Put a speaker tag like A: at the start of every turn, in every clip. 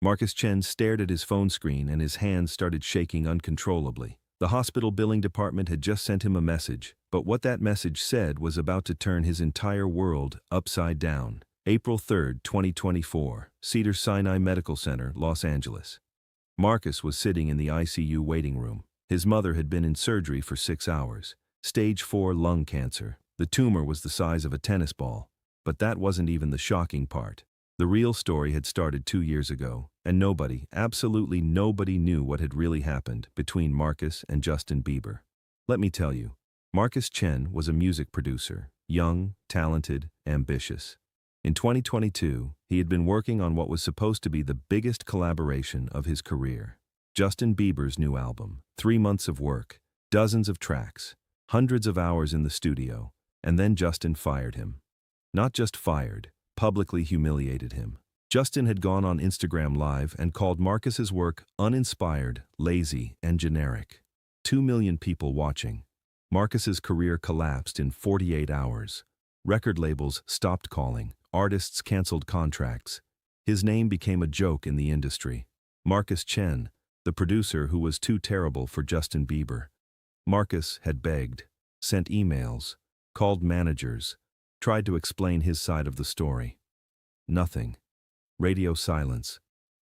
A: Marcus Chen stared at his phone screen and his hands started shaking uncontrollably. The hospital billing department had just sent him a message, but what that message said was about to turn his entire world upside down. April 3, 2024, Cedars-Sinai Medical Center, Los Angeles. Marcus was sitting in the ICU waiting room. His mother had been in surgery for 6 hours. Stage 4 lung cancer. The tumor was the size of a tennis ball. But that wasn't even the shocking part. The real story had started 2 years ago, and nobody, absolutely nobody knew what had really happened between Marcus and Justin Bieber. Let me tell you, Marcus Chen was a music producer, young, talented, ambitious. In 2022, he had been working on what was supposed to be the biggest collaboration of his career. Justin Bieber's new album, 3 months of work, dozens of tracks, hundreds of hours in the studio, and then Justin fired him. Not just fired, publicly humiliated him. Justin had gone on Instagram Live and called Marcus's work uninspired, lazy, and generic. 2 million people watching. Marcus's career collapsed in 48 hours. Record labels stopped calling, artists canceled contracts. His name became a joke in the industry. Marcus Chen, the producer who was too terrible for Justin Bieber. Marcus had begged, sent emails, called managers, tried to explain his side of the story. Nothing. Radio silence.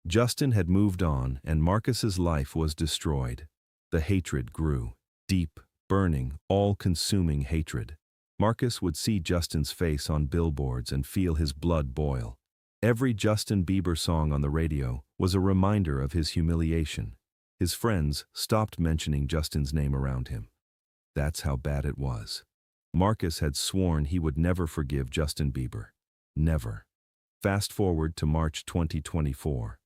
A: Justin had moved on and Marcus's life was destroyed. The hatred grew. Deep, burning, all-consuming hatred. Marcus would see Justin's face on billboards and feel his blood boil. Every Justin Bieber song on the radio was a reminder of his humiliation. His friends stopped mentioning Justin's name around him. That's how bad it was. Marcus had sworn he would never forgive Justin Bieber. Never. Fast forward to March 2024.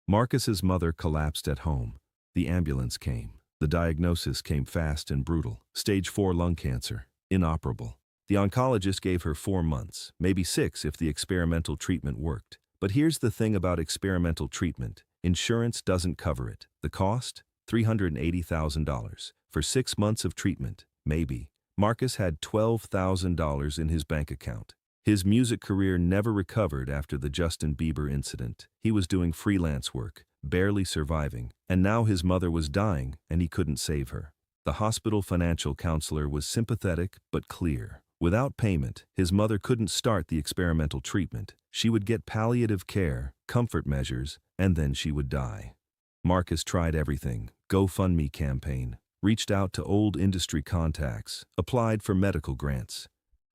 A: Marcus's mother collapsed at home. The ambulance came. The diagnosis came fast and brutal. Stage 4 lung cancer. Inoperable. The oncologist gave her 4 months, maybe 6 if the experimental treatment worked. But here's the thing about experimental treatment. Insurance doesn't cover it. The cost? $380,000. For 6 months of treatment, maybe. Marcus had $12,000 in his bank account. His music career never recovered after the Justin Bieber incident. He was doing freelance work, barely surviving, and now his mother was dying and he couldn't save her. The hospital financial counselor was sympathetic but clear. Without payment, his mother couldn't start the experimental treatment. She would get palliative care, comfort measures, and then she would die. Marcus tried everything. GoFundMe campaign. Reached out to old industry contacts, applied for medical grants.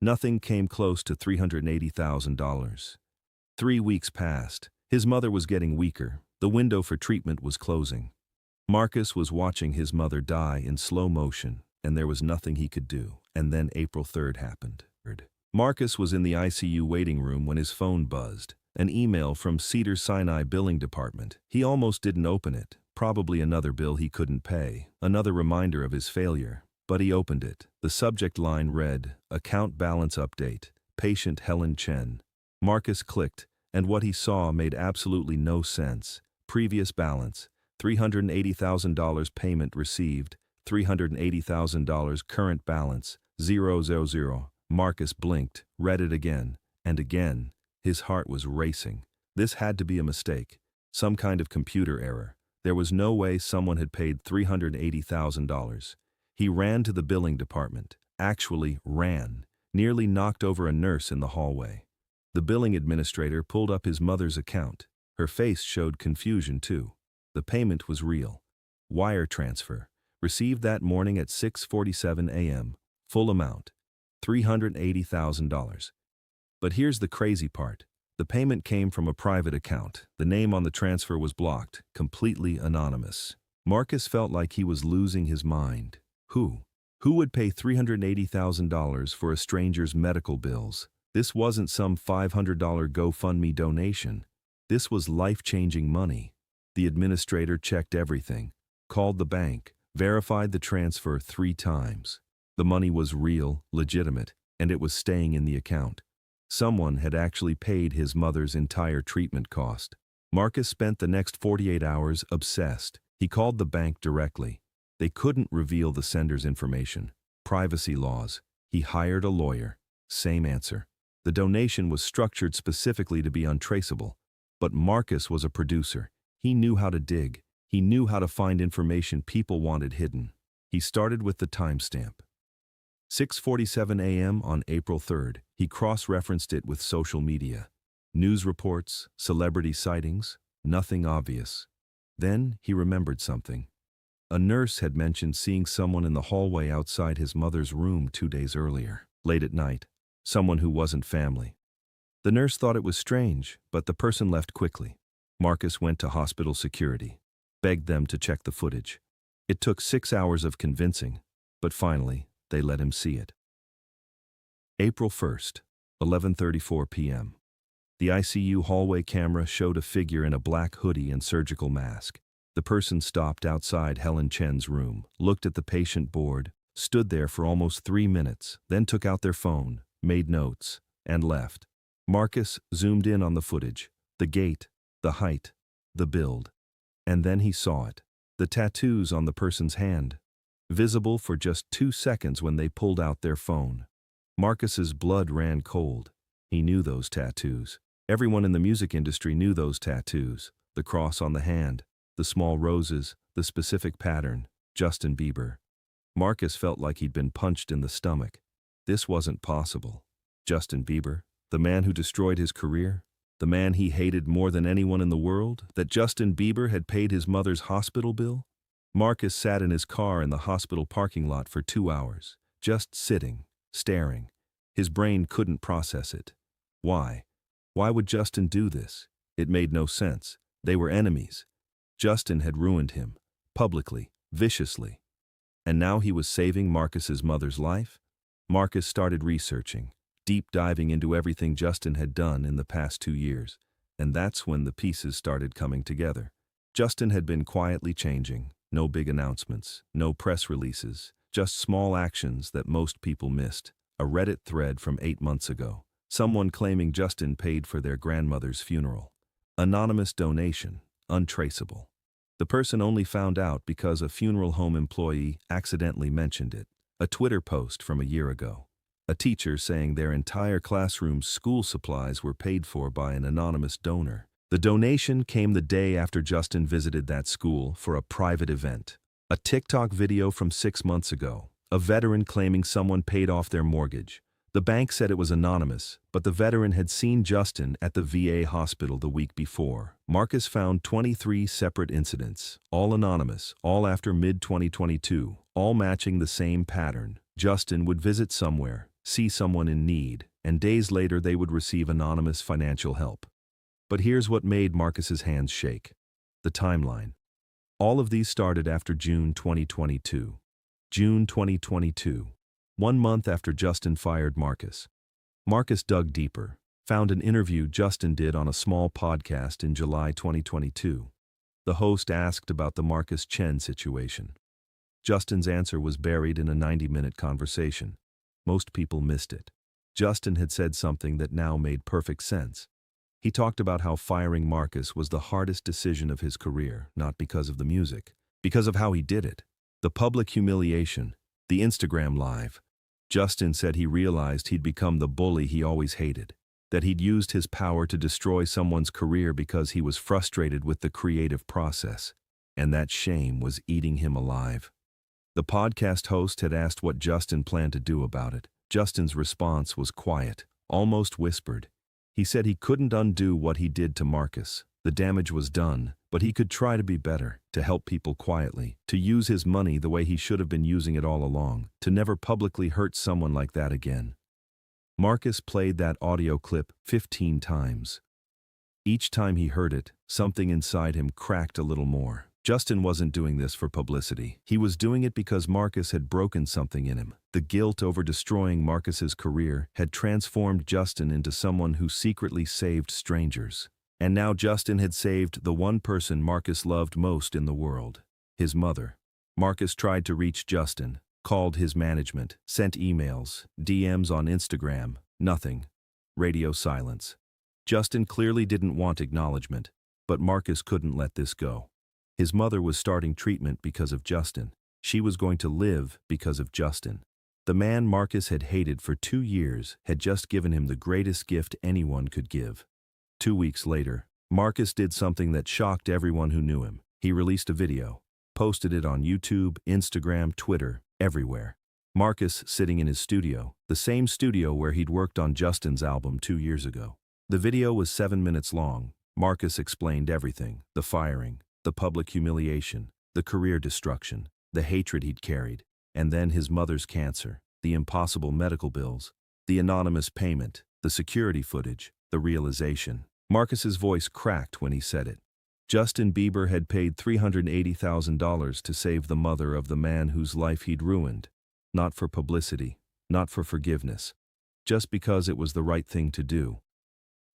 A: Nothing came close to $380,000. 3 weeks passed. His mother was getting weaker. The window for treatment was closing. Marcus was watching his mother die in slow motion, and there was nothing he could do. And then April 3rd happened. Marcus was in the ICU waiting room when his phone buzzed. An email from Cedars-Sinai billing department. He almost didn't open it. Probably another bill he couldn't pay, another reminder of his failure. But he opened it. The subject line read, "Account balance update, patient Helen Chen." Marcus clicked, and what he saw made absolutely no sense. Previous balance, $380,000 payment received, $380,000 current balance, 000. Marcus blinked, read it again, and again. His heart was racing. This had to be a mistake, some kind of computer error. There was no way someone had paid $380,000. He ran to the billing department, actually ran, nearly knocked over a nurse in the hallway. The billing administrator pulled up his mother's account. Her face showed confusion too. The payment was real. Wire transfer. Received that morning at 6:47 a.m. Full amount. $380,000. But here's the crazy part. The payment came from a private account. The name on the transfer was blocked, completely anonymous. Marcus felt like he was losing his mind. Who? Who would pay $380,000 for a stranger's medical bills? This wasn't some $500 GoFundMe donation. This was life-changing money. The administrator checked everything, called the bank, verified the transfer 3 times. The money was real, legitimate, and it was staying in the account. Someone had actually paid his mother's entire treatment cost. Marcus spent the next 48 hours obsessed. He called the bank directly. They couldn't reveal the sender's information. Privacy laws. He hired a lawyer. Same answer. The donation was structured specifically to be untraceable. But Marcus was a producer. He knew how to dig. He knew how to find information people wanted hidden. He started with the timestamp. 6:47 a.m. on April 3rd. He cross-referenced it with social media. News reports, celebrity sightings, nothing obvious. Then he remembered something. A nurse had mentioned seeing someone in the hallway outside his mother's room 2 days earlier, late at night, someone who wasn't family. The nurse thought it was strange, but the person left quickly. Marcus went to hospital security, begged them to check the footage. It took 6 hours of convincing, but finally, they let him see it. April 1st, 11:34 p.m. The ICU hallway camera showed a figure in a black hoodie and surgical mask. The person stopped outside Helen Chen's room, looked at the patient board, stood there for almost 3 minutes, then took out their phone, made notes, and left. Marcus zoomed in on the footage, the gait, the height, the build. And then he saw it. The tattoos on the person's hand, visible for just 2 seconds when they pulled out their phone. Marcus's blood ran cold. He knew those tattoos. Everyone in the music industry knew those tattoos. The cross on the hand, the small roses, the specific pattern. Justin Bieber. Marcus felt like he'd been punched in the stomach. This wasn't possible. Justin Bieber, the man who destroyed his career, the man he hated more than anyone in the world, that Justin Bieber had paid his mother's hospital bill? Marcus sat in his car in the hospital parking lot for 2 hours, just sitting, staring. His brain couldn't process it. Why? Why would Justin do this? It made no sense. They were enemies. Justin had ruined him, publicly, viciously. And now he was saving Marcus's mother's life? Marcus started researching, deep diving into everything Justin had done in the past 2 years. And that's when the pieces started coming together. Justin had been quietly changing. No big announcements, no press releases, just small actions that most people missed. A Reddit thread from 8 months ago. Someone claiming Justin paid for their grandmother's funeral. Anonymous donation, untraceable. The person only found out because a funeral home employee accidentally mentioned it. A Twitter post from a year ago. A teacher saying their entire classroom's school supplies were paid for by an anonymous donor. The donation came the day after Justin visited that school for a private event. A TikTok video from 6 months ago. A veteran claiming someone paid off their mortgage. The bank said it was anonymous, but the veteran had seen Justin at the VA hospital the week before. Marcus found 23 separate incidents, all anonymous, all after mid-2022, all matching the same pattern. Justin would visit somewhere, see someone in need, and days later they would receive anonymous financial help. But here's what made Marcus's hands shake. The timeline. All of these started after June 2022. June 2022. 1 month after Justin fired Marcus. Marcus dug deeper, found an interview Justin did on a small podcast in July 2022. The host asked about the Marcus Chen situation. Justin's answer was buried in a 90-minute conversation. Most people missed it. Justin had said something that now made perfect sense. He talked about how firing Marcus was the hardest decision of his career, not because of the music, because of how he did it. The public humiliation, the Instagram Live. Justin said he realized he'd become the bully he always hated, that he'd used his power to destroy someone's career because he was frustrated with the creative process, and that shame was eating him alive. The podcast host had asked what Justin planned to do about it. Justin's response was quiet, almost whispered. He said he couldn't undo what he did to Marcus. The damage was done, but he could try to be better, to help people quietly, to use his money the way he should have been using it all along, to never publicly hurt someone like that again. Marcus played that audio clip 15 times. Each time he heard it, something inside him cracked a little more. Justin wasn't doing this for publicity. He was doing it because Marcus had broken something in him. The guilt over destroying Marcus's career had transformed Justin into someone who secretly saved strangers. And now Justin had saved the one person Marcus loved most in the world, his mother. Marcus tried to reach Justin, called his management, sent emails, DMs on Instagram, nothing. Radio silence. Justin clearly didn't want acknowledgement, but Marcus couldn't let this go. His mother was starting treatment because of Justin. She was going to live because of Justin. The man Marcus had hated for 2 years had just given him the greatest gift anyone could give. 2 weeks later, Marcus did something that shocked everyone who knew him. He released a video, posted it on YouTube, Instagram, Twitter, everywhere. Marcus sitting in his studio, the same studio where he'd worked on Justin's album 2 years ago. The video was 7 minutes long. Marcus explained everything: the firing, the public humiliation, the career destruction, the hatred he'd carried, and then his mother's cancer, the impossible medical bills, the anonymous payment, the security footage, the realization. Marcus's voice cracked when he said it. Justin Bieber had paid $380,000 to save the mother of the man whose life he'd ruined. Not for publicity, not for forgiveness, just because it was the right thing to do.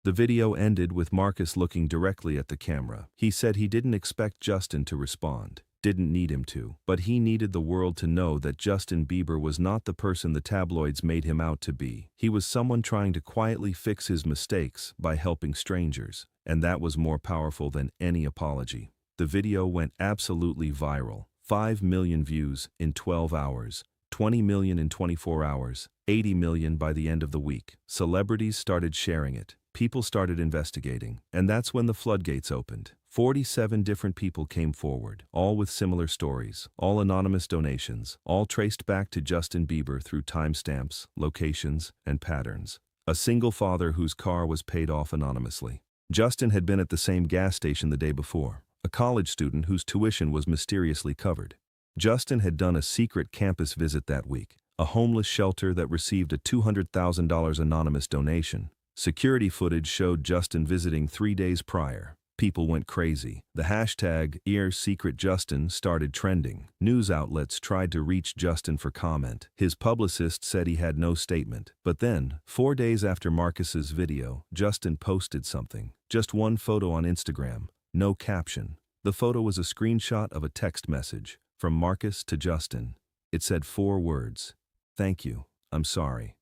A: The video ended with Marcus looking directly at the camera. He said he didn't expect Justin to respond, didn't need him to, but he needed the world to know that Justin Bieber was not the person the tabloids made him out to be. He was someone trying to quietly fix his mistakes by helping strangers, and that was more powerful than any apology. The video went absolutely viral. 5 million views in 12 hours. 20 million in 24 hours, 80 million by the end of the week. Celebrities started sharing it. People started investigating, and that's when the floodgates opened. 47 different people came forward, all with similar stories, all anonymous donations, all traced back to Justin Bieber through timestamps, locations, and patterns. A single father whose car was paid off anonymously. Justin had been at the same gas station the day before, a college student whose tuition was mysteriously covered. Justin had done a secret campus visit that week, a homeless shelter that received a $200,000 anonymous donation. Security footage showed Justin visiting 3 days prior. People went crazy. The hashtag #EarSecretJustin started trending. News outlets tried to reach Justin for comment. His publicist said he had no statement. But then, 4 days after Marcus's video, Justin posted something. Just one photo on Instagram, no caption. The photo was a screenshot of a text message from Marcus to Justin. It said 4 words: "Thank you, I'm sorry."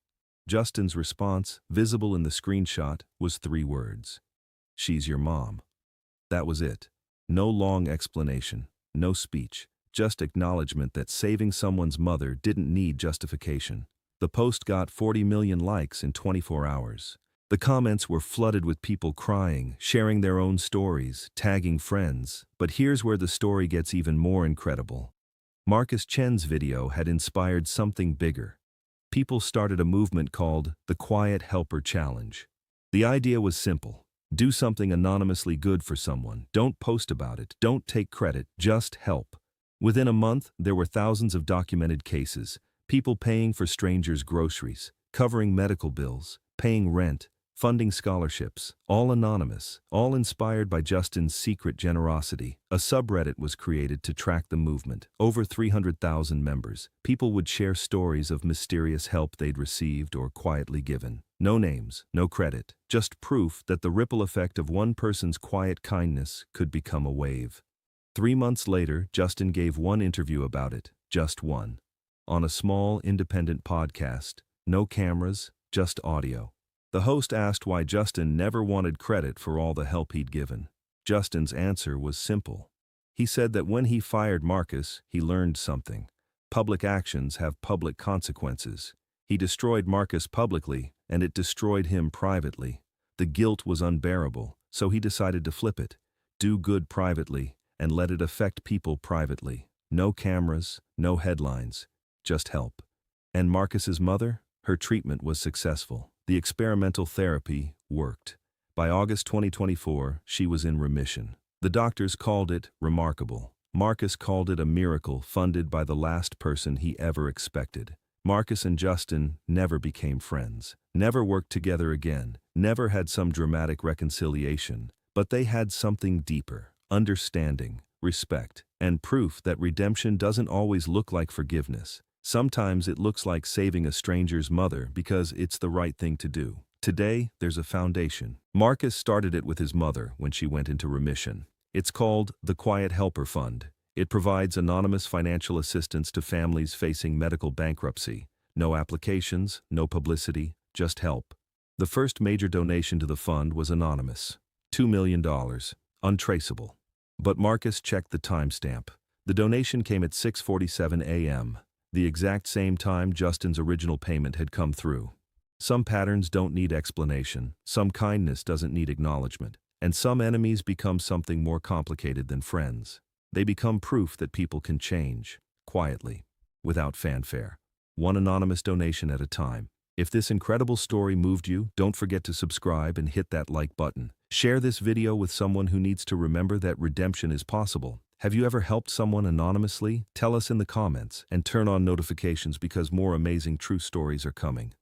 A: Justin's response, visible in the screenshot, was 3 words: "She's your mom." That was it. No long explanation, no speech, just acknowledgement that saving someone's mother didn't need justification. The post got 40 million likes in 24 hours. The comments were flooded with people crying, sharing their own stories, tagging friends. But here's where the story gets even more incredible. Marcus Chen's video had inspired something bigger. People started a movement called the Quiet Helper Challenge. The idea was simple. Do something anonymously good for someone. Don't post about it. Don't take credit. Just help. Within a month, there were thousands of documented cases. People paying for strangers' groceries, covering medical bills, paying rent, funding scholarships, all anonymous, all inspired by Justin's secret generosity. A subreddit was created to track the movement. Over 300,000 members. People would share stories of mysterious help they'd received or quietly given. No names, no credit, just proof that the ripple effect of one person's quiet kindness could become a wave. 3 months later, Justin gave one interview about it, just one. On a small, independent podcast. No cameras, just audio. The host asked why Justin never wanted credit for all the help he'd given. Justin's answer was simple. He said that when he fired Marcus, he learned something. Public actions have public consequences. He destroyed Marcus publicly, and it destroyed him privately. The guilt was unbearable, so he decided to flip it. Do good privately, and let it affect people privately. No cameras, no headlines, just help. And Marcus's mother? Her treatment was successful. The experimental therapy worked. By August 2024, she was in remission. The doctors called it remarkable. Marcus called it a miracle funded by the last person he ever expected. Marcus and Justin never became friends, never worked together again, never had some dramatic reconciliation, but they had something deeper: understanding, respect, and proof that redemption doesn't always look like forgiveness. Sometimes it looks like saving a stranger's mother because it's the right thing to do. Today, there's a foundation. Marcus started it with his mother when she went into remission. It's called the Quiet Helper Fund. It provides anonymous financial assistance to families facing medical bankruptcy. No applications, no publicity, just help. The first major donation to the fund was anonymous. $2 million, untraceable. But Marcus checked the timestamp. The donation came at 6:47 a.m., the exact same time Justin's original payment had come through. Some patterns don't need explanation. Some kindness doesn't need acknowledgement. And some enemies become something more complicated than friends. They become proof that people can change, quietly, without fanfare. One anonymous donation at a time. If this incredible story moved you, don't forget to subscribe and hit that like button. Share this video with someone who needs to remember that redemption is possible. Have you ever helped someone anonymously? Tell us in the comments and turn on notifications because more amazing true stories are coming.